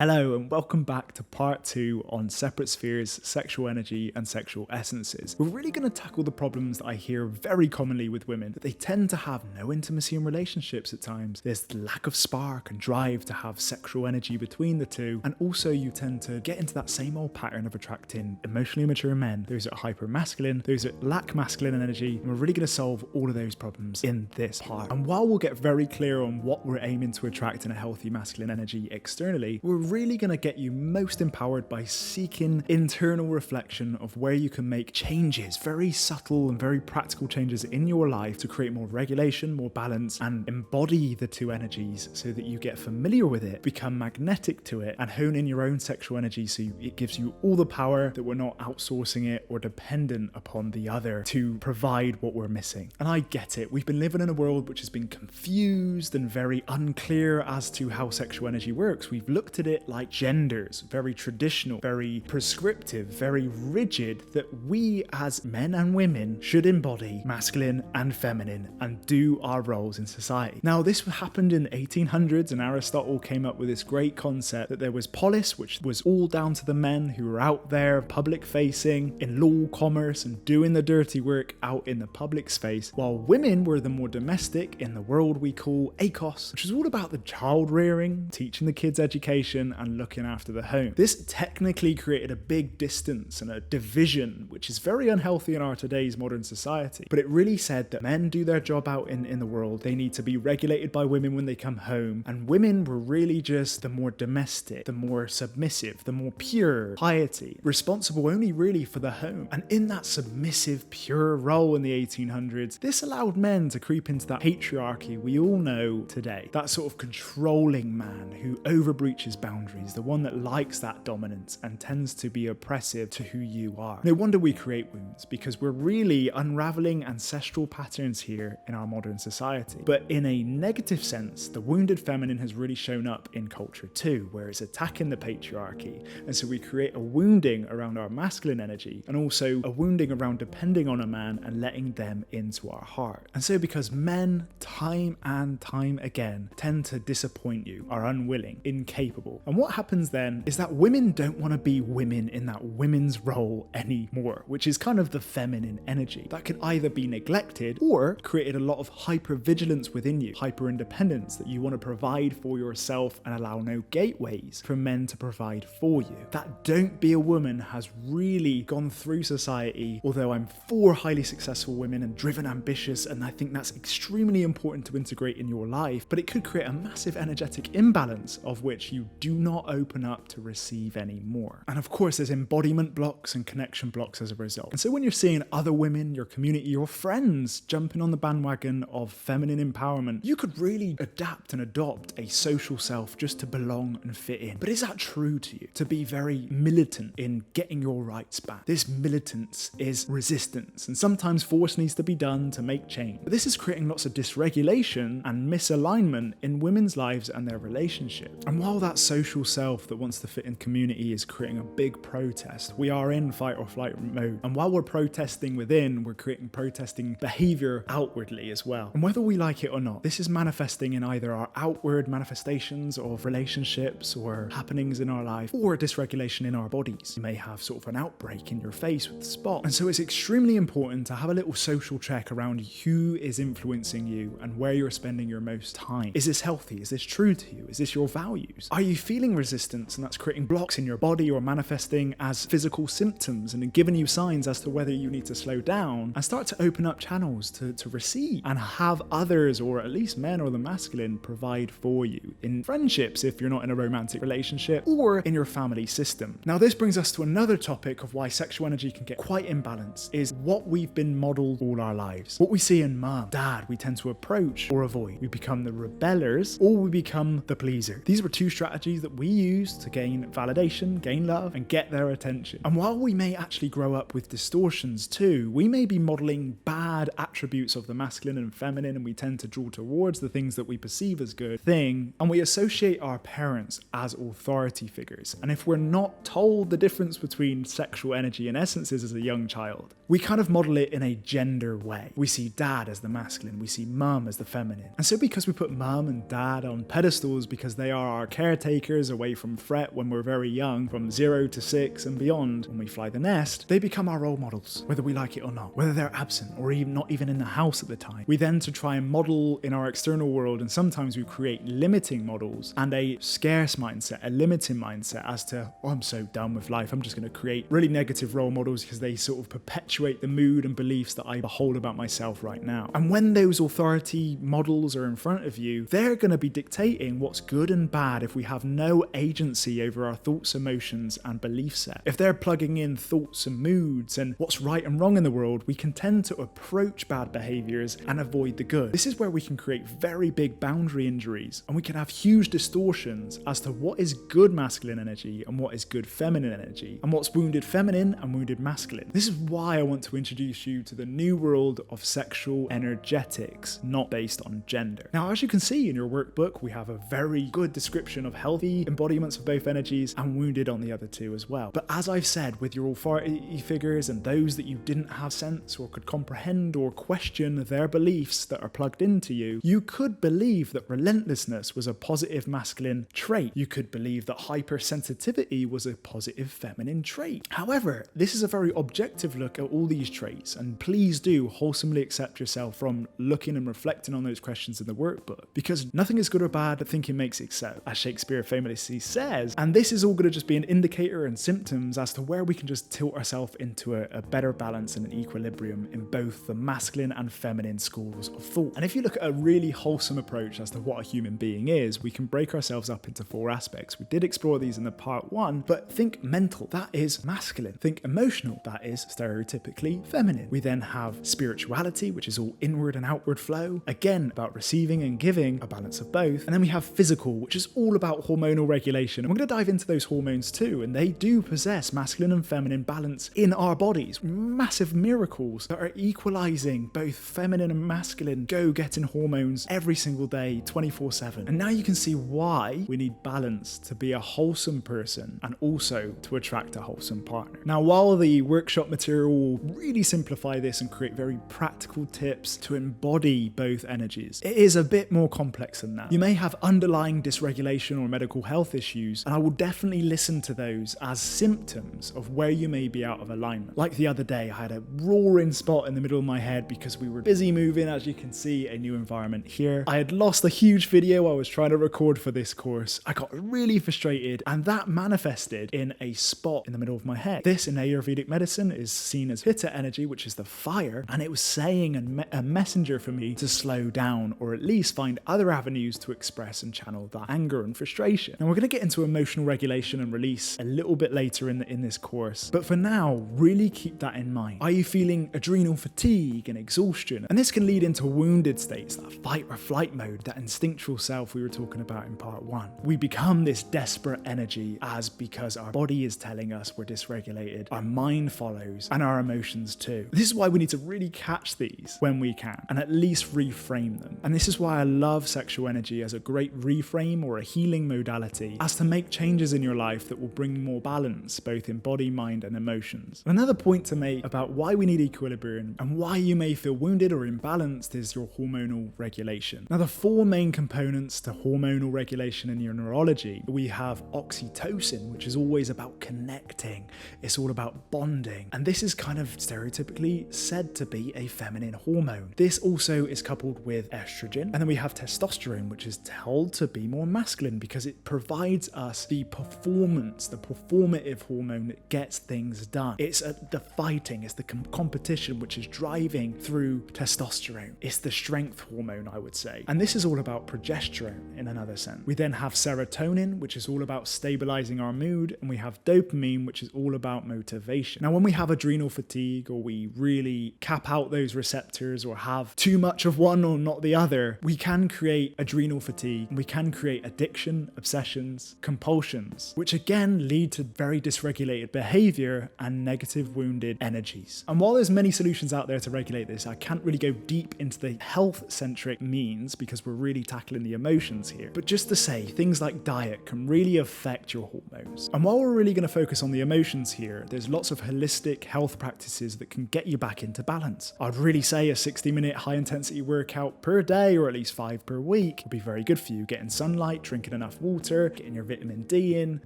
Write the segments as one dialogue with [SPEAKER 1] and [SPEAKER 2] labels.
[SPEAKER 1] Hello and welcome back to part 2 on separate spheres, sexual energy and sexual essences. We're really going to tackle the problems that I hear very commonly with women, that they tend to have no intimacy in relationships at times. There's the lack of spark and drive to have sexual energy between the two, and also you tend to get into that same old pattern of attracting emotionally immature men, those that are hyper masculine, those that lack masculine energy, and we're really going to solve all of those problems in this part. And while we'll get very clear on what we're aiming to attract in a healthy masculine energy externally, we're really going to get you most empowered by seeking internal reflection of where you can make changes, very subtle and very practical changes in your life to create more regulation, more balance, and embody the two energies so that you get familiar with it, become magnetic to it, and hone in your own sexual energy so it gives you all the power that we're not outsourcing it or dependent upon the other to provide what we're missing. And I get it. We've been living in a world which has been confused and very unclear as to how sexual energy works. We've looked at it like genders, very traditional, very prescriptive, very rigid, that we as men and women should embody masculine and feminine and do our roles in society. Now, this happened in the 1800s, and Aristotle came up with this great concept that there was polis, which was all down to the men who were out there public facing in law, commerce, and doing the dirty work out in the public space, while women were the more domestic in the world we call akos, which is all about the child rearing, teaching the kids education, and looking after the home. This technically created a big distance and a division, which is very unhealthy in our today's modern society. But it really said that men do their job out in the world. They need to be regulated by women when they come home. And women were really just the more domestic, the more submissive, the more pure piety, responsible only really for the home. And in that submissive, pure role in the 1800s, this allowed men to creep into that patriarchy we all know today. That sort of controlling man who overbreaches boundaries, the one that likes that dominance and tends to be oppressive to who you are. No wonder we create wounds, because we're really unraveling ancestral patterns here in our modern society. But in a negative sense, the wounded feminine has really shown up in culture too, where it's attacking the patriarchy. And so we create a wounding around our masculine energy, and also a wounding around depending on a man and letting them into our heart. And so because men, time and time again, tend to disappoint you, are unwilling, incapable. And what happens then is that women don't want to be women in that women's role anymore, which is kind of the feminine energy that can either be neglected or created a lot of hypervigilance within you, hyper independence that you want to provide for yourself and allow no gateways for men to provide for you. That don't be a woman has really gone through society, although I'm for highly successful women and driven, ambitious, and I think that's extremely important to integrate in your life, but it could create a massive energetic imbalance of which you do not open up to receive anymore. And of course, there's embodiment blocks and connection blocks as a result. And so when you're seeing other women, your community, your friends jumping on the bandwagon of feminine empowerment, you could really adapt and adopt a social self just to belong and fit in. But is that true to you? To be very militant in getting your rights back. This militance is resistance, and sometimes force needs to be done to make change. But this is creating lots of dysregulation and misalignment in women's lives and their relationships. And while that social self that wants to fit in community is creating a big protest, we are in fight or flight mode. And while we're protesting within, we're creating protesting behaviour outwardly as well. And whether we like it or not, this is manifesting in either our outward manifestations of relationships or happenings in our life, or dysregulation in our bodies. You may have sort of an outbreak in your face with the spot. And so it's extremely important to have a little social check around who is influencing you and where you're spending your most time. Is this healthy? Is this true to you? Is this your values? Are you feeling resistance and that's creating blocks in your body or manifesting as physical symptoms and giving you signs as to whether you need to slow down and start to open up channels to receive and have others, or at least men or the masculine, provide for you in friendships if you're not in a romantic relationship, or in your family system. Now, this brings us to another topic of why sexual energy can get quite imbalanced, is what we've been modeled all our lives. What we see in mum, dad, we tend to approach or avoid. We become the rebellers or we become the pleaser. These were two strategies that we use to gain validation, gain love, and get their attention. And while we may actually grow up with distortions too, we may be modeling bad attributes of the masculine and feminine, and we tend to draw towards the things that we perceive as good thing, and we associate our parents as authority figures. And if we're not told the difference between sexual energy and essences as a young child, we kind of model it in a gender way. We see dad as the masculine, we see mum as the feminine. And so because we put mum and dad on pedestals because they are our caretakers, peacemakers, away from threat when we're very young, from 0 to 6 and beyond, when we fly the nest, they become our role models, whether we like it or not, whether they're absent or even not even in the house at the time. We then to try and model in our external world, and sometimes we create limiting models and a scarce mindset, a limiting mindset as to, oh, I'm so done with life, I'm just going to create really negative role models because they sort of perpetuate the mood and beliefs that I behold about myself right now. And when those authority models are in front of you, they're going to be dictating what's good and bad if we have no agency over our thoughts, emotions, and belief set. If they're plugging in thoughts and moods and what's right and wrong in the world, we can tend to approach bad behaviors and avoid the good. This is where we can create very big boundary injuries, and we can have huge distortions as to what is good masculine energy and what is good feminine energy, and what's wounded feminine and wounded masculine. This is why I want to introduce you to the new world of sexual energetics, not based on gender. Now, as you can see in your workbook, we have a very good description of healthy embodiments of both energies and wounded on the other two as well. But as I've said, with your authority figures and those that you didn't have sense or could comprehend or question their beliefs that are plugged into you, you could believe that relentlessness was a positive masculine trait. You could believe that hypersensitivity was a positive feminine trait. However, this is a very objective look at all these traits, and please do wholesomely accept yourself from looking and reflecting on those questions in the workbook, because nothing is good or bad, but thinking makes it so, as Shakespeare famously says, and this is all going to just be an indicator and symptoms as to where we can just tilt ourselves into a better balance and an equilibrium in both the masculine and feminine schools of thought. And if you look at a really wholesome approach as to what a human being is, we can break ourselves up into 4 aspects. We did explore these in the part 1, but think mental, that is masculine. Think emotional, that is stereotypically feminine. We then have spirituality, which is all inward and outward flow, again about receiving and giving, a balance of both. And then we have physical, which is all about hormonal regulation. And we're going to dive into those hormones too, and they do possess masculine and feminine balance in our bodies. Massive miracles that are equalizing both feminine and masculine go-getting hormones every single day, 24/7. And now you can see why we need balance to be a wholesome person and also to attract a wholesome partner. Now, while the workshop material will really simplify this and create very practical tips to embody both energies, it is a bit more complex than that. You may have underlying dysregulation or medical health issues, and I will definitely listen to those as symptoms of where you may be out of alignment. Like the other day, I had a roaring spot in the middle of my head because we were busy moving, as you can see, a new environment here. I had lost a huge video I was trying to record for this course. I got really frustrated, and that manifested in a spot in the middle of my head. This in Ayurvedic medicine is seen as Pitta energy, which is the fire, and it was saying a messenger for me to slow down, or at least find other avenues to express and channel that anger and frustration. Now, we're going to get into emotional regulation and release a little bit later in this course, but for now, really keep that in mind. Are you feeling adrenal fatigue and exhaustion? And this can lead into wounded states, that fight or flight mode, that instinctual self we were talking about in part 1. We become this desperate energy because our body is telling us we're dysregulated, our mind follows, and our emotions too. This is why we need to really catch these when we can, and at least reframe them. And this is why I love sexual energy as a great reframe or a healing modality, as to make changes in your life that will bring more balance, both in body, mind, and emotions. Another point to make about why we need equilibrium and why you may feel wounded or imbalanced is your hormonal regulation. Now, the 4 main components to hormonal regulation in your neurology, we have oxytocin, which is always about connecting. It's all about bonding. And this is kind of stereotypically said to be a feminine hormone. This also is coupled with estrogen. And then we have testosterone, which is told to be more masculine because it provides us the performance, the performative hormone that gets things done. It's the fighting, it's the competition, which is driving through testosterone. It's the strength hormone, I would say. And this is all about progesterone in another sense. We then have serotonin, which is all about stabilizing our mood. And we have dopamine, which is all about motivation. Now, when we have adrenal fatigue, or we really cap out those receptors or have too much of one or not the other, we can create adrenal fatigue. We can create addiction, obsessions, compulsions, which again lead to very dysregulated behavior and negative wounded energies. And while there's many solutions out there to regulate this, I can't really go deep into the health-centric means because we're really tackling the emotions here. But just to say, things like diet can really affect your hormones. And while we're really going to focus on the emotions here, there's lots of holistic health practices that can get you back into balance. I'd really say a 60-minute high-intensity workout per day, or at least 5 per week, would be very good for you. Getting sunlight, drinking enough water, water, getting your vitamin D in,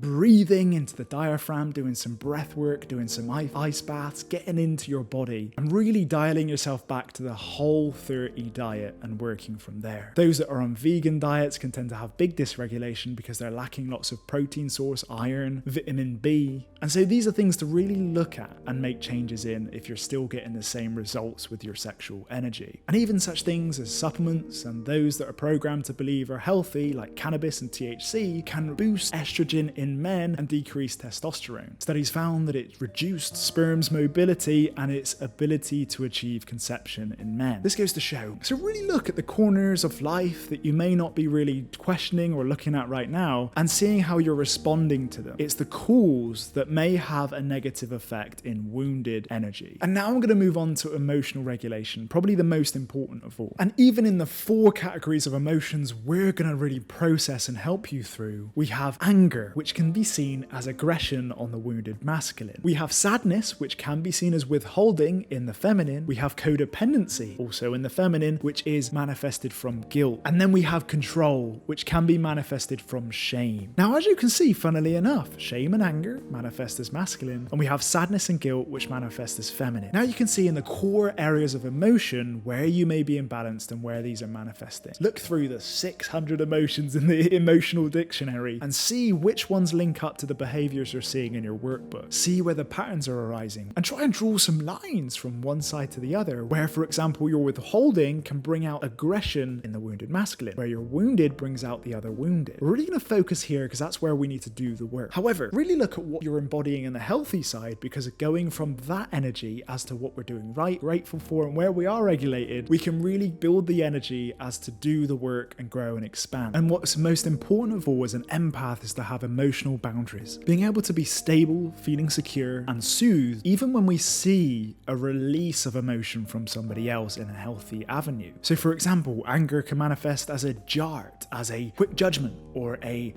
[SPEAKER 1] breathing into the diaphragm, doing some breath work, doing some ice baths, getting into your body and really dialing yourself back to the Whole30 diet and working from there. Those that are on vegan diets can tend to have big dysregulation because they're lacking lots of protein source, iron, vitamin B. And so these are things to really look at and make changes in if you're still getting the same results with your sexual energy. And even such things as supplements and those that are programmed to believe are healthy, like cannabis and THC, can boost estrogen in men and decrease testosterone. Studies found that it reduced sperm's mobility and its ability to achieve conception in men. This goes to show. So really look at the corners of life that you may not be really questioning or looking at right now and seeing how you're responding to them. It's the cause that may have a negative effect in wounded energy. And now I'm going to move on to emotional regulation, probably the most important of all. And even in the 4 categories of emotions we're going to really process and help you through, we have anger, which can be seen as aggression on the wounded masculine. We have sadness, which can be seen as withholding in the feminine. We have codependency, also in the feminine, which is manifested from guilt. And then we have control, which can be manifested from shame. Now, as you can see, funnily enough, shame and anger manifest as masculine, and we have sadness and guilt, which manifest as feminine. Now you can see in the core areas of emotion where you may be imbalanced and where these are manifesting. Look through the 600 emotions in the emotional dictionary and see which ones link up to the behaviors you're seeing in your workbook. See where the patterns are arising and try and draw some lines from one side to the other, where, for example, your withholding can bring out aggression in the wounded masculine, where your wounded brings out the other wounded. We're really going to focus here because that's where we need to do the work. However, really look at what you're embodying in the healthy side, because going from that energy as to what we're doing right, grateful for, and where we are regulated, we can really build the energy as to do the work and grow and expand. And what's most important of all as an empath is to have emotional boundaries. Being able to be stable, feeling secure, and soothed, even when we see a release of emotion from somebody else in a healthy avenue. So for example, anger can manifest as a jart, as a quick judgment, or a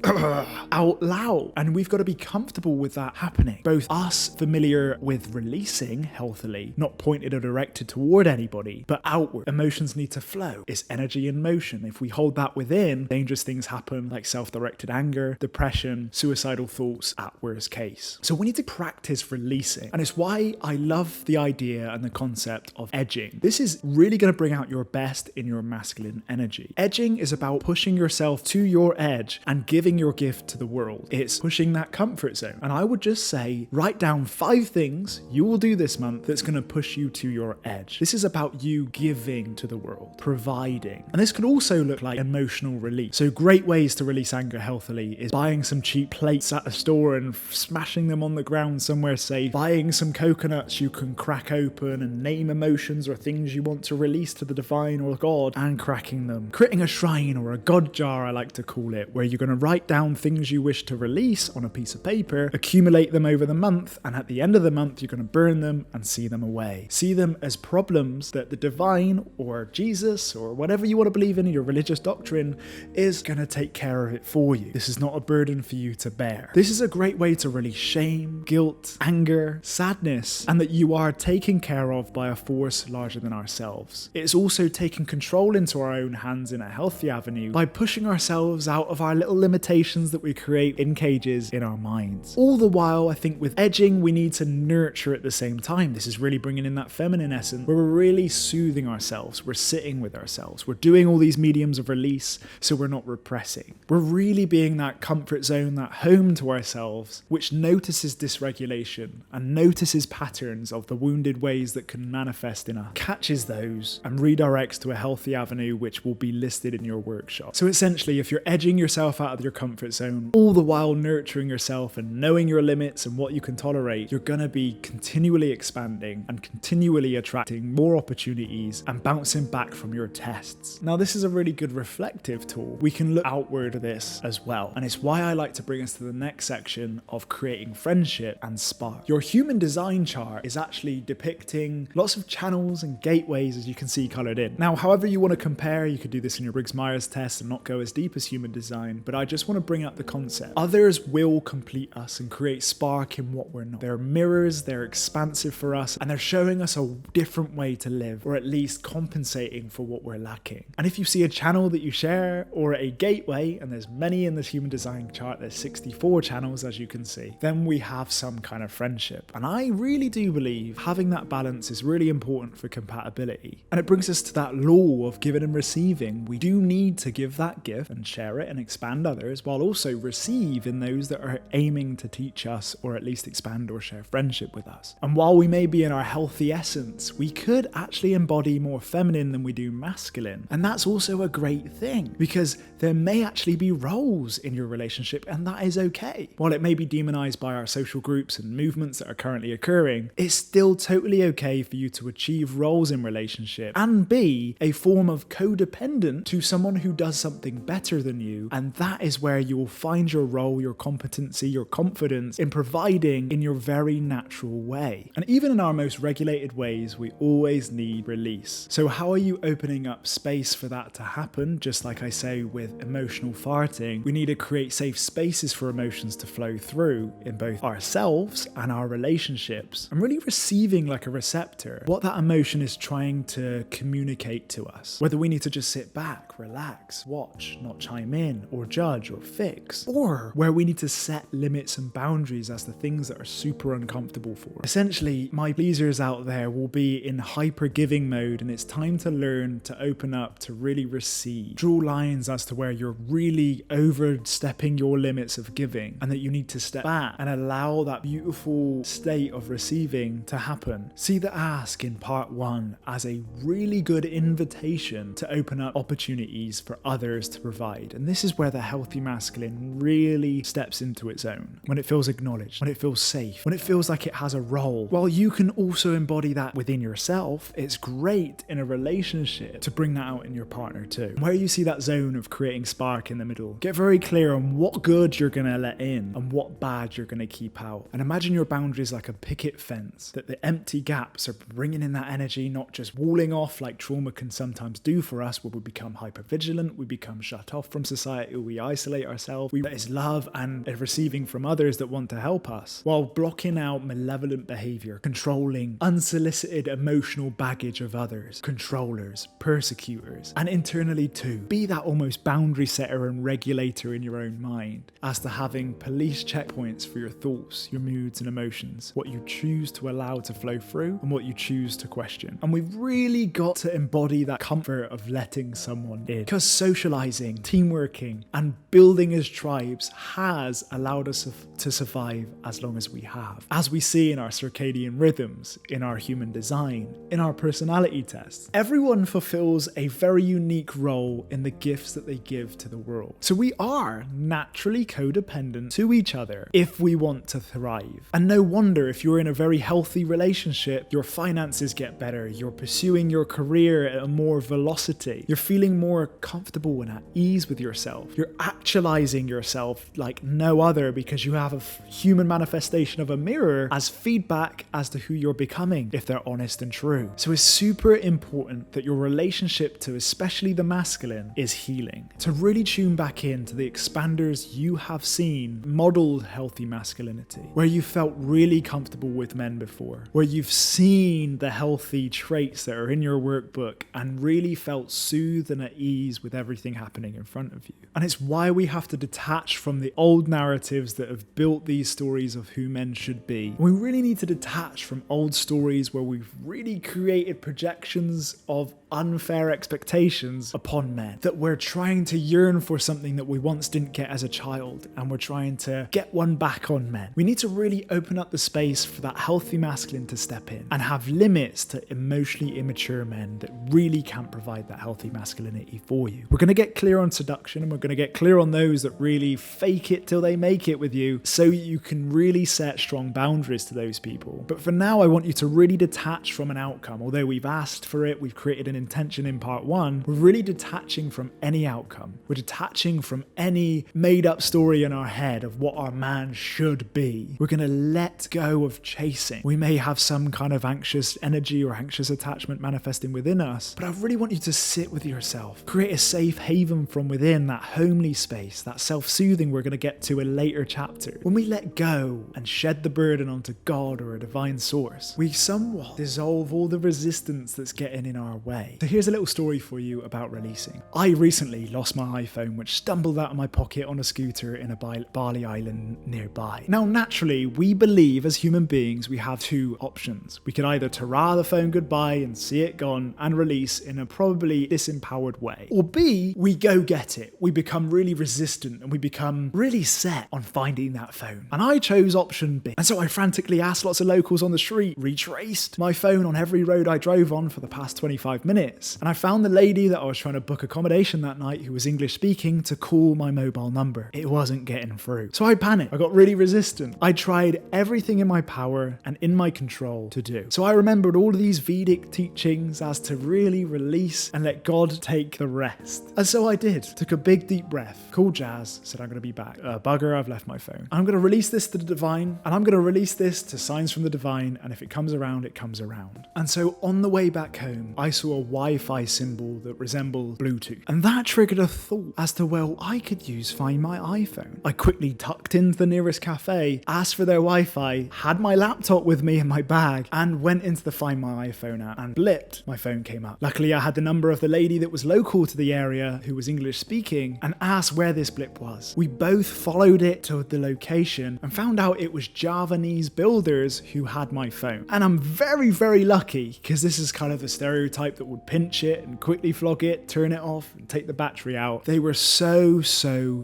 [SPEAKER 1] out loud. And we've got to be comfortable with that happening. Both us familiar with releasing healthily, not pointed or directed toward anybody, but outward. Emotions need to flow. It's energy in motion. If we hold that within, dangerous things happen like self-directed anger, depression, suicidal thoughts at worst case. So we need to practice releasing. And it's why I love the idea and the concept of edging. This is really going to bring out your best in your masculine energy. Edging is about pushing yourself to your edge and giving your gift to the world. It's pushing that comfort zone. And I would just say, write down 5 things you will do this month that's going to push you to your edge. This is about you giving to the world, providing. And this could also look like emotional release. So great ways to release anger healthily is buying some cheap plates at a store and smashing them on the ground somewhere safe, buying some coconuts you can crack open and name emotions or things you want to release to the divine or God and cracking them. Creating a shrine or a God jar, I like to call it, where you're going to write down things you wish to release on a piece of paper, accumulate them over the month, and at the end of the month you're going to burn them and see them away. See them as problems that the divine or Jesus or whatever you want to believe in your religious doctrine is going to take care of it for you. This is not a burden for you to bear. This is a great way to release shame, guilt, anger, sadness, and that you are taken care of by a force larger than ourselves. It's also taking control into our own hands in a healthy avenue by pushing ourselves out of our little limitations that we create in cages in our minds. All the while, I think with edging, we need to nurture at the same time. This is really bringing in that feminine essence where we're really soothing ourselves. We're sitting with ourselves. We're doing all these mediums of release so we're not repressing. We're really being that comfort zone, that home to ourselves, which notices dysregulation and notices patterns of the wounded ways that can manifest in us, catches those and redirects to a healthy avenue which will be listed in your workshop. So essentially, if you're edging yourself out of your comfort zone, all the while nurturing yourself and knowing your limits and what you can tolerate, you're going to be continually expanding and continually attracting more opportunities and bouncing back from your tests. Now, this is a really good reflective tool. We can look outward at this as well. And it's why I like to bring us to the next section of creating friendship and spark. Your human design chart is actually depicting lots of channels and gateways, as you can see colored in. Now, however you want to compare, you could do this in your Briggs-Myers test and not go as deep as human design, but I just want to bring up the concept. Others will complete us and create spark in what we're not. They're mirrors, they're expansive for us, and they're showing us a different way to live, or at least compensating for what we're lacking. And if you see a channel that you share or a gateway, and there's many in this human design chart. There's 64 channels, as you can see. Then we have some kind of friendship. And I really do believe having that balance is really important for compatibility. And it brings us to that law of giving and receiving. We do need to give that gift and share it and expand others, while also receive in those that are aiming to teach us or at least expand or share friendship with us. And while we may be in our healthy essence, we could actually embody more feminine than we do masculine. And that's also a great thing, because there may actually be roles in your relationship, and that is okay. While it may be demonized by our social groups and movements that are currently occurring, it's still totally okay for you to achieve roles in relationship and be a form of codependent to someone who does something better than you. And that is where you will find your role, your competency, your confidence in providing in your very natural way. And even in our most regulated ways, we always need release. So how are you opening up space for that to happen? Just like I say with emotional farting, we need to create safe spaces for emotions to flow through in both ourselves and our relationships, and really receiving like a receptor what that emotion is trying to communicate to us. Whether we need to just sit back, relax, watch, not chime in or judge or fix, or where we need to set limits and boundaries as the things that are super uncomfortable for us. Essentially, my pleasers out there will be in hyper giving mode, and it's time to learn to open up, to really receive. Draw lines as to where you're really overstepping your limits of giving, and that you need to step back and allow that beautiful state of receiving to happen. See the ask in part 1 as a really good invitation to open up opportunities for others to provide. And this is where the healthy masculine really steps into its own. When it feels acknowledged, when it feels safe, when it feels like it has a role. While you can also embody that within yourself, it's great in a relationship to bring that out in your partner too. Where you see that zone of creating spark in the middle, get very clear on what good you're going to let in and what bad you're going to keep out. And imagine your boundaries like a picket fence, that the empty gaps are bringing in that energy, not just walling off like trauma can sometimes do for us, where we become hypervigilant, we become shut off from society, we isolate ourselves. That is love and receiving from others that want to help us, while blocking out malevolent behaviour, controlling, unsolicited emotional baggage of others, controllers, persecutors, and internally too. Be that almost boundary setter and regulator in your own mind, as to having police checkpoints for your thoughts, your moods and emotions, what you choose to allow to flow through and what you choose to question. And we've really got to embody that comfort of letting someone in, because socializing, teamworking, and building as tribes has allowed us to survive as long as we have. As we see in our circadian rhythms, in our human design, in our personality tests, everyone fulfills a very unique role in the gifts that they give to the world. So we are naturally codependent to each other if we want to thrive. And no wonder if you're in a very healthy relationship, your finances get better, you're pursuing your career at a more velocity, you're feeling more comfortable and at ease with yourself, you're actualizing yourself like no other, because you have a human manifestation of a mirror as feedback as to who you're becoming, if they're honest and true. So it's super important that your relationship to especially the masculine is healing. To really tune back into the expanders you have seen modeled healthy masculinity, where you felt really comfortable with men before, where you've seen the healthy traits that are in your workbook and really felt soothed and at ease with everything happening in front of you. And it's why we have to detach from the old narratives that have built these stories of who men should be. We really need to detach from old stories where we've really created projections of unfair expectations upon men, that we're trying to yearn for something that we once didn't get as a child, and we're trying to get one back on men. We need to really open up the space for that healthy masculine to step in and have limits to emotionally immature men that really can't provide that healthy masculinity for you. We're going to get clear on seduction, and we're going to get clear on those that really fake it till they make it with you, so you can really set strong boundaries to those people. But for now, I want you to really detach from an outcome. Although we've asked for it, we've created an intention in part 1, we're really detaching from any outcome. We're detaching from any made up story in our head of what our man should be. We're going to let go of chasing. We may have some kind of anxious energy or anxious attachment manifesting within us, but I really want you to sit with yourself, create a safe haven from within, that homely space, that self-soothing we're going to get to in later chapters. When we let go and shed the burden onto God or a divine source, we somewhat dissolve all the resistance that's getting in our way. way. So here's a little story for you about releasing. I recently lost my iPhone, which stumbled out of my pocket on a scooter in a Bali island nearby. Now, naturally, we believe as human beings we have two options. We could either hurrah the phone goodbye and see it gone and release in a probably disempowered way, or B, we go get it. We become really resistant and we become really set on finding that phone. And I chose option B. And so I frantically asked lots of locals on the street, retraced my phone on every road I drove on for the past 25 minutes. And I found the lady that I was trying to book accommodation that night, who was English speaking, to call my mobile number. It wasn't getting through. So I panicked. I got really resistant. I tried everything in my power and in my control to do. So I remembered all of these Vedic teachings as to really release and let God take the rest. And so I did. Took a big deep breath, called Jazz, said I'm going to be back. Bugger, I've left my phone. I'm going to release this to the divine, and I'm going to release this to signs from the divine, and if it comes around, it comes around. And so on the way back home, I saw a Wi-Fi symbol that resembled Bluetooth. And that triggered a thought as to, well, I could use Find My iPhone. I quickly tucked into the nearest cafe, asked for their Wi-Fi, had my laptop with me in my bag, and went into the Find My iPhone app, and blipped, my phone came up. Luckily, I had the number of the lady that was local to the area who was English speaking and asked where this blip was. We both followed it to the location and found out it was Javanese builders who had my phone. And I'm very, very lucky, because this is kind of the stereotype that would pinch it and quickly flog it, turn it off and take the battery out. They were so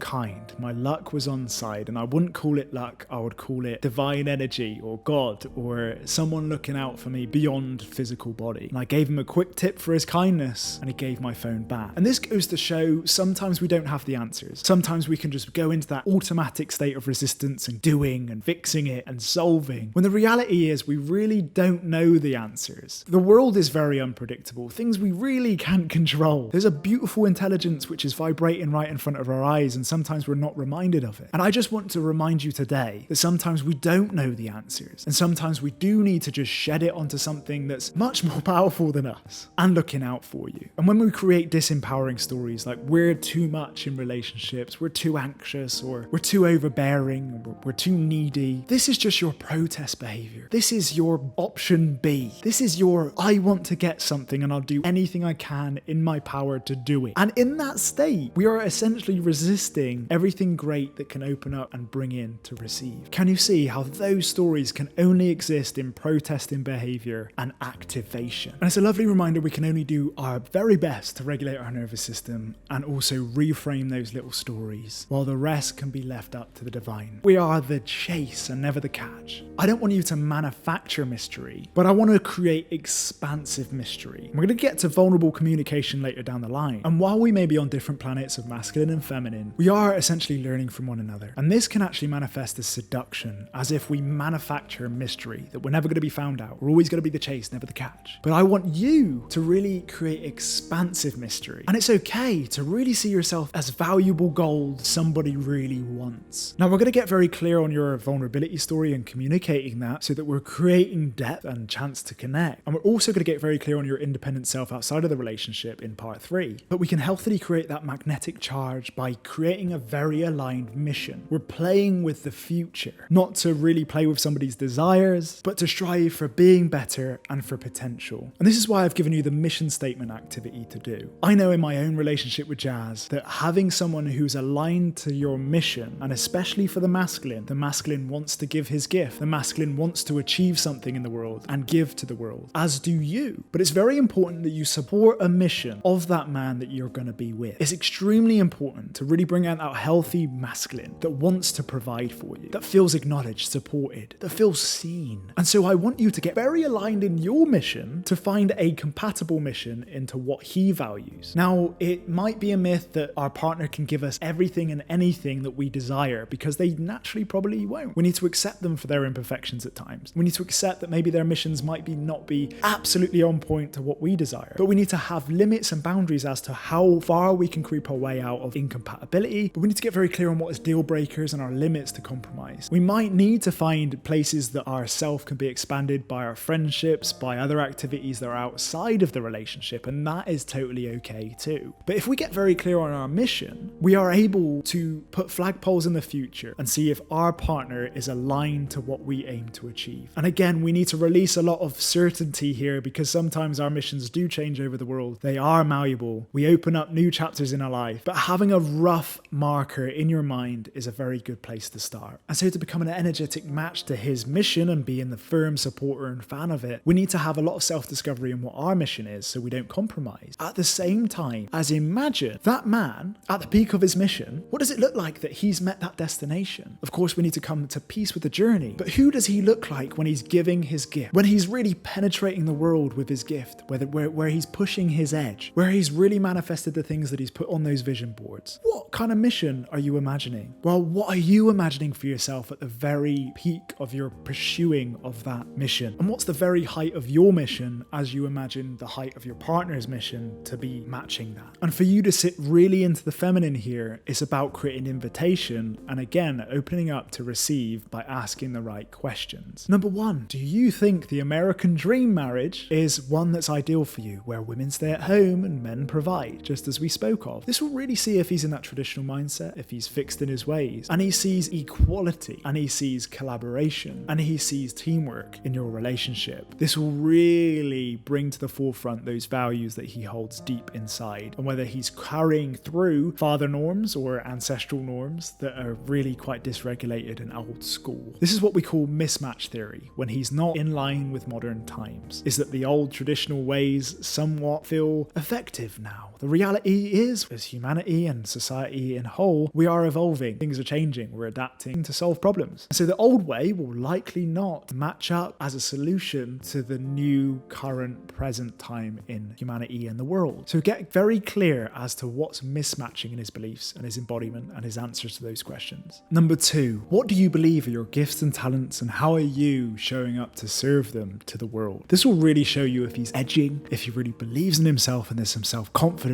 [SPEAKER 1] kind. My luck was on side, and I wouldn't call it luck, I would call it divine energy or God or someone looking out for me beyond physical body. And I gave him a quick tip for his kindness, and he gave my phone back. And this goes to show sometimes we don't have the answers. Sometimes we can just go into that automatic state of resistance and doing and fixing it and solving, when the reality is we really don't know the answers. The world is very unpredictable. Things we really can't control. There's a beautiful intelligence which is vibrating right in front of our eyes, and sometimes we're not reminded of it. And I just want to remind you today that sometimes we don't know the answers, and sometimes we do need to just shed it onto something that's much more powerful than us and looking out for you. And when we create disempowering stories like we're too much in relationships, we're too anxious, or we're too overbearing, or we're too needy, this is just your protest behavior. This is your option B. This is your I want to get something and I'll do anything I can in my power to do it. And in that state, we are essentially resisting everything great that can open up and bring in to receive. Can you see how those stories can only exist in protesting behavior and activation? And it's a lovely reminder we can only do our very best to regulate our nervous system and also reframe those little stories, while the rest can be left up to the divine. We are the chase and never the catch. I don't want you to manufacture mystery, but I want to create expansive mystery. We're going to get to vulnerable communication later down the line. And while we may be on different planets of masculine and feminine, we are essentially learning from one another. And this can actually manifest as seduction, as if we manufacture mystery, that we're never going to be found out. We're always going to be the chase, never the catch. But I want you to really create expansive mystery. And it's okay to really see yourself as valuable gold somebody really wants. Now, we're going to get very clear on your vulnerability story and communicating that so that we're creating depth and chance to connect. And we're also going to get very clear on your independent self outside of the relationship in part 3. But we can healthily create that magnetic charge by creating a very aligned mission. We're playing with the future, not to really play with somebody's desires, but to strive for being better and for potential. And this is why I've given you the mission statement activity to do. I know in my own relationship with Jazz that having someone who's aligned to your mission, and especially for the masculine wants to give his gift. The masculine wants to achieve something in the world and give to the world, as do you. But it's very important that you support a mission of that man that you're going to be with. It's extremely important to really bring out that healthy masculine that wants to provide for you, that feels acknowledged, supported, that feels seen. And so I want you to get very aligned in your mission to find a compatible mission into what he values. Now, it might be a myth that our partner can give us everything and anything that we desire, because they naturally probably won't. We need to accept them for their imperfections at times. We need to accept that maybe their missions might not be absolutely on point to what we desire. But we need to have limits and boundaries as to how far we can creep our way out of incompatibility. But we need to get very clear on what is deal breakers and our limits to compromise. We might need to find places that our self can be expanded by our friendships, by other activities that are outside of the relationship, and that is totally okay too. But if we get very clear on our mission, we are able to put flagpoles in the future and see if our partner is aligned to what we aim to achieve. And again, we need to release a lot of certainty here, because sometimes our missions do change over the world. They are malleable. We open up new chapters in our life. But having a rough marker in your mind is a very good place to start. And so to become an energetic match to his mission and being the firm supporter and fan of it, we need to have a lot of self-discovery in what our mission is so we don't compromise. At the same time, as imagine that man at the peak of his mission, what does it look like that he's met that destination? Of course, we need to come to peace with the journey. But who does he look like when he's giving his gift? When he's really penetrating the world with his gift, where he's pushing his edge, where he's really manifested the things that he's put on those vision boards. What kind of mission are you imagining? Well, what are you imagining for yourself at the very peak of your pursuing of that mission? And what's the very height of your mission as you imagine the height of your partner's mission to be matching that? And for you to sit really into the feminine here, it's about creating invitation and again, opening up to receive by asking the right questions. Number one, do you think the American dream marriage is one that's ideal for you, where women stay at home and men provide, just as we spoke of? This will really see if he's in that traditional mindset, if he's fixed in his ways, and he sees equality, and he sees collaboration, and he sees teamwork in your relationship. This will really bring to the forefront those values that he holds deep inside, and whether he's carrying through father norms or ancestral norms that are really quite dysregulated and old school. This is what we call mismatch theory, when he's not in line with modern times, is that the old traditional ways somewhat feel effective now. The reality is, as humanity and society in whole, we are evolving. Things are changing. We're adapting to solve problems. So the old way will likely not match up as a solution to the new, current, present time in humanity and the world. So get very clear as to what's mismatching in his beliefs and his embodiment and his answers to those questions. Number two, what do you believe are your gifts and talents, and how are you showing up to serve them to the world? This will really show you if he's edging, if he really believes in himself and there's some self-confidence,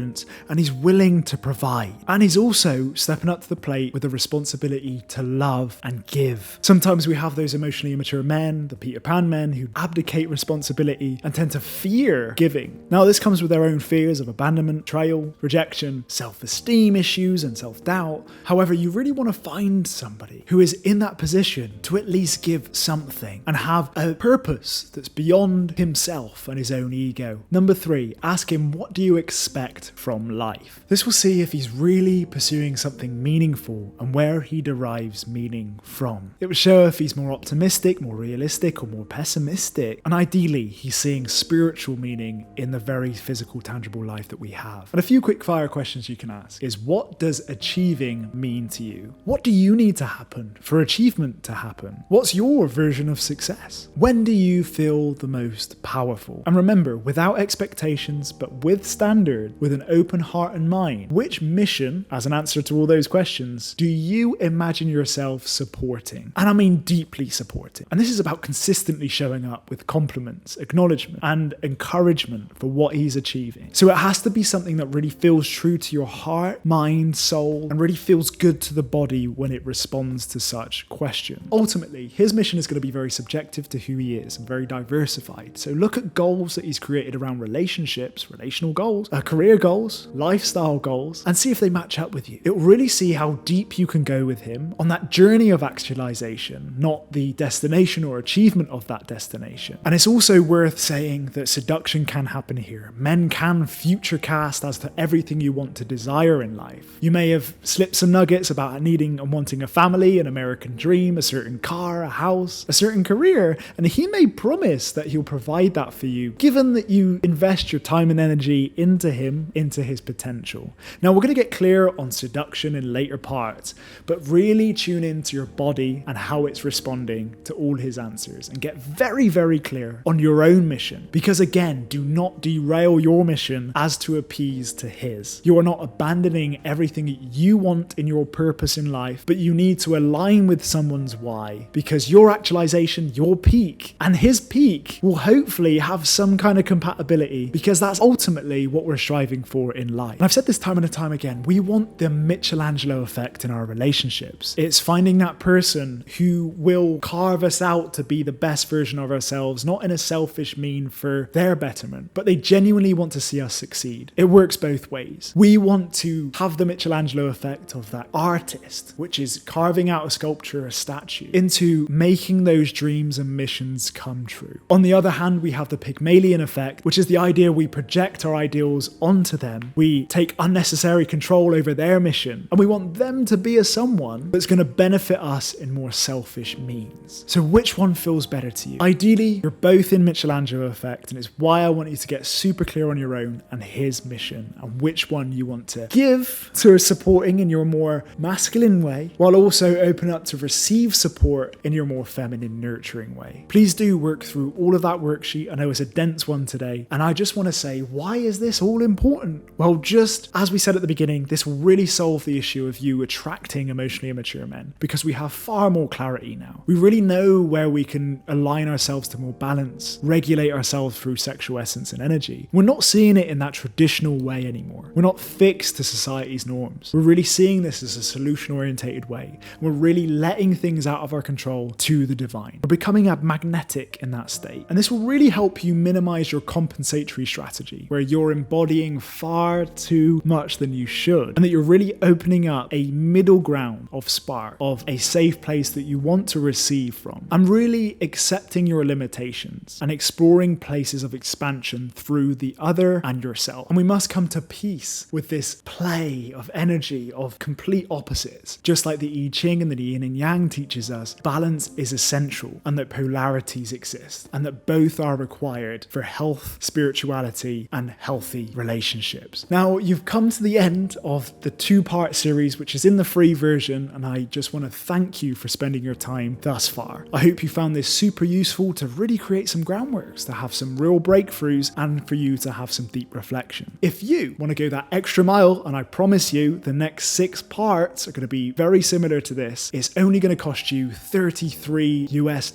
[SPEAKER 1] and he's willing to provide. And he's also stepping up to the plate with a responsibility to love and give. Sometimes we have those emotionally immature men, the Peter Pan men, who abdicate responsibility and tend to fear giving. Now, this comes with their own fears of abandonment, betrayal, rejection, self-esteem issues, and self-doubt. However, you really want to find somebody who is in that position to at least give something and have a purpose that's beyond himself and his own ego. Number three, ask him, what do you expect from life? This will see if he's really pursuing something meaningful and where he derives meaning from. It will show if he's more optimistic, more realistic, or more pessimistic. And ideally, he's seeing spiritual meaning in the very physical, tangible life that we have. And a few quick fire questions you can ask is, what does achieving mean to you? What do you need to happen for achievement to happen? What's your version of success? When do you feel the most powerful? And remember, without expectations, but with standard, with an open heart and mind, which mission, as an answer to all those questions, do you imagine yourself supporting? And I mean deeply supporting. And this is about consistently showing up with compliments, acknowledgement, and encouragement for what he's achieving. So it has to be something that really feels true to your heart, mind, soul, and really feels good to the body when it responds to such questions. Ultimately, his mission is going to be very subjective to who he is and very diversified. So look at goals that he's created around relationships, relational goals, career goals, lifestyle goals, and see if they match up with you. It will really see how deep you can go with him on that journey of actualization, not the destination or achievement of that destination. And it's also worth saying that seduction can happen here. Men can future cast as to everything you want to desire in life. You may have slipped some nuggets about needing and wanting a family, an American dream, a certain car, a house, a certain career, and he may promise that he'll provide that for you, given that you invest your time and energy into him, into his potential. Now, we're going to get clear on seduction in later parts, but really tune into your body and how it's responding to all his answers, and get very, very clear on your own mission. Because again, do not derail your mission as to appease to his. You are not abandoning everything you want in your purpose in life, but you need to align with someone's why, because your actualization, your peak, and his peak will hopefully have some kind of compatibility, because that's ultimately what we're striving for in life. And I've said this time and time again, we want the Michelangelo effect in our relationships. It's finding that person who will carve us out to be the best version of ourselves, not in a selfish mean for their betterment, but they genuinely want to see us succeed. It works both ways. We want to have the Michelangelo effect of that artist, which is carving out a sculpture, a statue, into making those dreams and missions come true. On the other hand, we have the Pygmalion effect, which is the idea we project our ideals onto them. We take unnecessary control over their mission, and we want them to be a someone that's going to benefit us in more selfish means. So which one feels better to you? Ideally, you're both in Michelangelo effect, and it's why I want you to get super clear on your own and his mission, and which one you want to give to supporting in your more masculine way, while also open up to receive support in your more feminine, nurturing way. Please do work through all of that worksheet. I know it's a dense one today, and I just want to say, why is this all important? Well, just as we said at the beginning, this will really solve the issue of you attracting emotionally immature men, because we have far more clarity now. We really know where we can align ourselves to more balance, regulate ourselves through sexual essence and energy. We're not seeing it in that traditional way anymore. We're not fixed to society's norms. We're really seeing this as a solution-orientated way. We're really letting things out of our control to the divine. We're becoming magnetic in that state. And this will really help you minimize your compensatory strategy, where you're embodying far too much than you should, and that you're really opening up a middle ground of spark, of a safe place that you want to receive from. I'm really accepting your limitations and exploring places of expansion through the other and yourself. And we must come to peace with this play of energy of complete opposites. Just like the I Ching and the Yin and Yang teaches us, balance is essential, and that polarities exist, and that both are required for health, spirituality, and healthy relationships. Now, you've come to the end of the 2-part series, which is in the free version, and I just want to thank you for spending your time thus far. I hope you found this super useful to really create some groundworks, to have some real breakthroughs, and for you to have some deep reflection. If you want to go that extra mile, and I promise you the next 6 parts are going to be very similar to this, it's only going to cost you $33 US,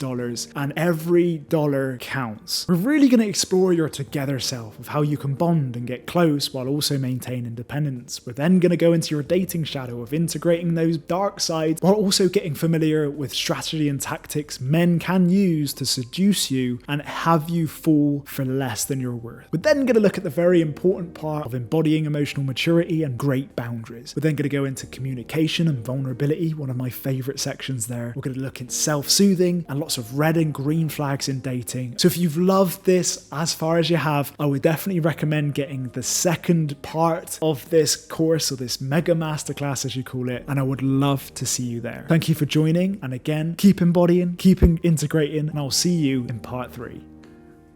[SPEAKER 1] and every dollar counts. We're really going to explore your together self, of how you can bond and get close while also maintain independence. We're then going to go into your dating shadow of integrating those dark sides while also getting familiar with strategy and tactics men can use to seduce you and have you fall for less than you're worth. We're then going to look at the very important part of embodying emotional maturity and great boundaries. We're then going to go into communication and vulnerability, one of my favorite sections there. We're going to look at self-soothing and lots of red and green flags in dating. So if you've loved this as far as you have, I would definitely recommend getting the second part of this course, or this mega masterclass as you call it, and I would love to see you there. Thank you for joining, and again, keep embodying, keep integrating, and I'll see you in part 3.